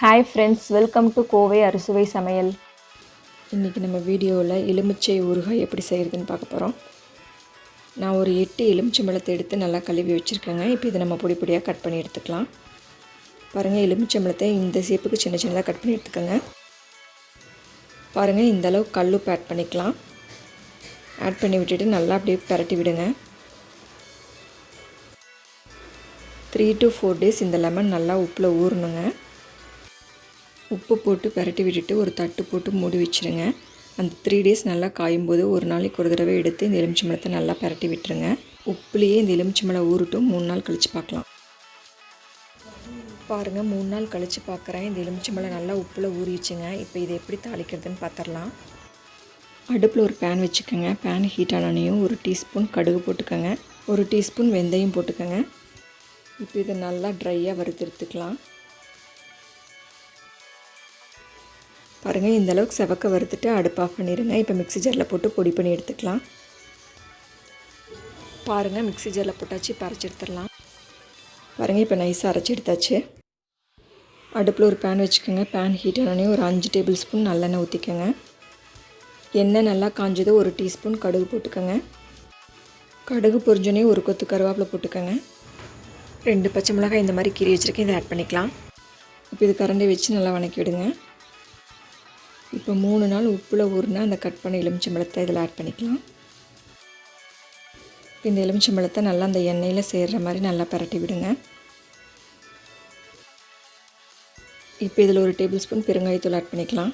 Hi friends, welcome to Kovai Arusuvai Samayal. இன்றைக்கி நம்ம வீடியோவில் எலுமிச்சை ஊறுகாய் எப்படி செய்கிறதுன்னு பார்க்க போகிறோம். நான் ஒரு 8 எலுமிச்சம்பழத்தை எடுத்து நல்லா கழுவி வச்சுருக்கேங்க. இப்போ இதை நம்ம பொடி பொடியாக கட் பண்ணி எடுத்துக்கலாம். பாருங்கள், எலுமிச்சம்பழத்தை இந்த ஷேப்புக்கு சின்ன சின்னதாக கட் பண்ணி எடுத்துக்கோங்க. பாருங்கள், இந்த அளவு கல்லுப்பு ஆட் பண்ணிக்கலாம். ஆட் பண்ணி விட்டுட்டு நல்லா அப்படியே பரட்டி விடுங்க. 3 to 4 days இந்த லெமன் நல்லா உப்பில் ஊறணுங்க. உப்பு போட்டு பரட்டி விட்டுட்டு ஒரு தட்டு போட்டு மூடி வச்சுருங்க. அந்த 3 days நல்லா காயும் போது ஒரு நாளைக்கு ஒரு தடவை எடுத்து இந்த எலுமிச்சம்பழத்தை நல்லா பரட்டி விட்டுருங்க. உப்புலேயே இந்த எலுமிச்சம்பழம் ஊறட்டும். 3 நாள் கழித்து பார்க்கலாம். பாருங்கள், 3 நாள் கழித்து பார்க்குறேன். இந்த எலுமிச்சம்பழம் நல்லா உப்பில் ஊறிச்சுங்க. இப்போ இதை எப்படி தாளிக்கிறதுன்னு பார்த்துடலாம். அடுப்பில் ஒரு பேன் வச்சுக்கோங்க. பேன் ஹீட் ஆனோனையும் 1 டீஸ்பூன் கடுகு போட்டுக்கோங்க. 1 டீஸ்பூன் வெந்தயம் போட்டுக்கோங்க. இப்போ இதை நல்லா ட்ரையாக வறுத்தெடுத்துக்கலாம். பாருங்கள், இந்த அளவுக்கு செவக்க வறுத்துட்டு அடுப்பு ஆஃப் பண்ணிடுங்க. இப்போ மிக்ஸி ஜாரில் போட்டு பொடி பண்ணி எடுத்துக்கலாம். பாருங்கள், மிக்ஸி ஜாரில் போட்டாச்சு. இப்போ அரைச்சி எடுத்துடலாம். பாருங்கள், இப்போ நைஸாக அரைச்சி எடுத்தாச்சு. அடுப்பில் ஒரு பேன் வச்சுக்கோங்க. பேன் ஹீட் ஆனோடனே ஒரு 5 டேபிள் ஸ்பூன் நல்லெண்ணெய் ஊற்றிக்கோங்க. எண்ணெய் நல்லா காஞ்சது 1 டீஸ்பூன் கடுகு போட்டுக்கோங்க. கடுகு பொரிஞ்சோடனே ஒரு கொத்து கருவேப்பிலை போட்டுக்கோங்க. 2 பச்சை மிளகாய் இந்த மாதிரி கீறி வச்சுருக்கேன். இதை ஆட் பண்ணிக்கலாம். இப்போ இது கரண்டி வச்சு நல்லா வணக்கி விடுங்க. இப்போ 3 நாள் உப்பில் ஊறினா அந்த கட் பண்ண எலுமிச்சம்பழத்தை இதில் ஆட் பண்ணிக்கலாம். இப்போ இந்த எலுமிச்சம்பழத்தை நல்லா அந்த எண்ணெயில் சேர்கிற மாதிரி நல்லா பரட்டி விடுங்க. இப்போ இதில் 1 டேபிள் ஸ்பூன் பெருங்காயத்தூள் ஆட் பண்ணிக்கலாம்.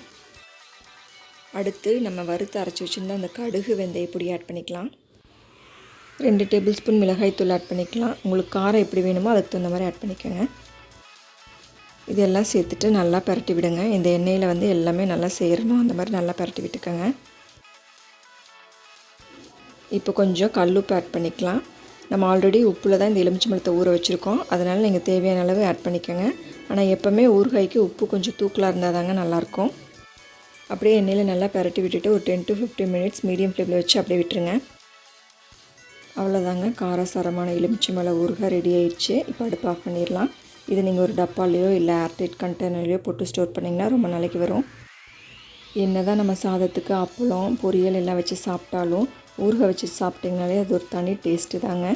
அடுத்து நம்ம வறுத்து அரைச்சி வச்சுருந்த அந்த கடுகு வெந்தய பொடி ஆட் பண்ணிக்கலாம். 2 டேபிள் ஸ்பூன் மிளகாய்த்தூள் ஆட் பண்ணிக்கலாம். உங்களுக்கு காரம் எப்படி வேணுமோ அதுக்கு தகுந்த மாதிரி ஆட் பண்ணிக்கோங்க. இதெல்லாம் சேர்த்துட்டு நல்லா பரட்டி விடுங்க. இந்த எண்ணெயில் எல்லாமே நல்லா சேரணும். அந்த மாதிரி நல்லா பரட்டி விட்டுக்கோங்க. இப்போ கொஞ்சம் கல்லுப்பு ஆட் பண்ணிக்கலாம். நம்ம ஆல்ரெடி உப்பில் தான் இந்த எலுமிச்சம்பழத்தை ஊற வச்சுருக்கோம். அதனால் நீங்கள் தேவையான அளவு ஆட் பண்ணிக்கோங்க. ஆனால் எப்போவுமே ஊறுகாய்க்கு உப்பு கொஞ்சம் தூக்கலாக இருந்தால் தாங்க நல்லாயிருக்கும். அப்படியே எண்ணெயில் நல்லா பரட்டி விட்டுட்டு ஒரு 10 to 15 minutes மீடியம் ஃப்ளேமில் வச்சு அப்படியே விட்டுருங்க. அவ்வளோதாங்க, காரசாரமான எலுமிச்சம்பழ ஊறுகாய் ரெடி ஆயிடுச்சு. இப்போ அடுப்பு ஆஃப் பண்ணிடலாம். இது நீங்கள் ஒரு டப்பாலையோ இல்லை ஏர்டைட் கண்டெய்னர்லையோ போட்டு ஸ்டோர் பண்ணிங்கன்னா ரொம்ப நாளைக்கு வரும். என்ன தான் நம்ம சாதத்துக்கு அப்பளம் பொரியல் எல்லாம் வச்சு சாப்பிட்டாலும் ஊறுகாய் வச்சு சாப்பிட்டிங்கனாலே அது ஒரு தனி டேஸ்ட்டு தாங்க.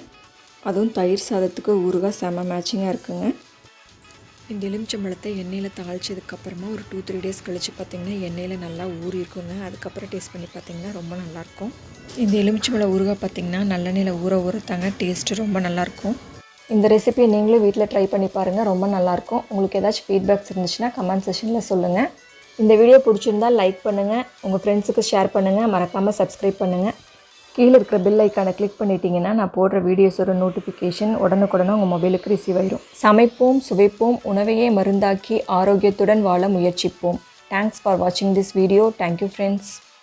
அதுவும் தயிர் சாதத்துக்கு ஊறுகாய் செம்ம மேட்சிங்காக இருக்குங்க. இந்த எலுமிச்சம்பழத்தை எண்ணெயில் தாளிச்சதுக்கப்புறமா ஒரு 2-3 days கழித்து பார்த்திங்கன்னா எண்ணெயில் நல்லா ஊறி இருக்குங்க. அதுக்கப்புறம் டேஸ்ட் பண்ணி பார்த்திங்கன்னா ரொம்ப நல்லாயிருக்கும். இந்த எலுமிச்சம்பழ ஊறுகாய் பார்த்திங்கன்னா நல்லெண்ணெயில் ஊறத்தாங்க டேஸ்ட்டு ரொம்ப நல்லாயிருக்கும். இந்த ரெசிபியை நீங்களும் வீட்டில் ட்ரை பண்ணி பாருங்கள். ரொம்ப நல்லாயிருக்கும். உங்களுக்கு ஏதாச்சும் ஃபீட்பேக்ஸ் இருந்துச்சுன்னா கமெண்ட் செக்ஷனில் சொல்லுங்கள். இந்த வீடியோ பிடிச்சிருந்தால் லைக் பண்ணுங்கள், உங்கள் ஃப்ரெண்ட்ஸுக்கு ஷேர் பண்ணுங்கள், மறக்காமல் சப்ஸ்கிரைப் பண்ணுங்கள். கீழே இருக்கிற பெல் ஐக்கானை கிளிக் பண்ணிட்டீங்கன்னா நான் போடுற வீடியோஸோட நோட்டிஃபிகேஷன் உடனுக்குடனே உங்கள் மொபைலுக்கு ரிசீவ் ஆயிடும். சமைப்போம், சுவைப்போம், உணவையே மருந்தாக்கி ஆரோக்கியத்துடன் வாழ முயற்சிப்போம். தேங்க்ஸ் ஃபார் வாட்சிங் திஸ் வீடியோ. Thank you friends.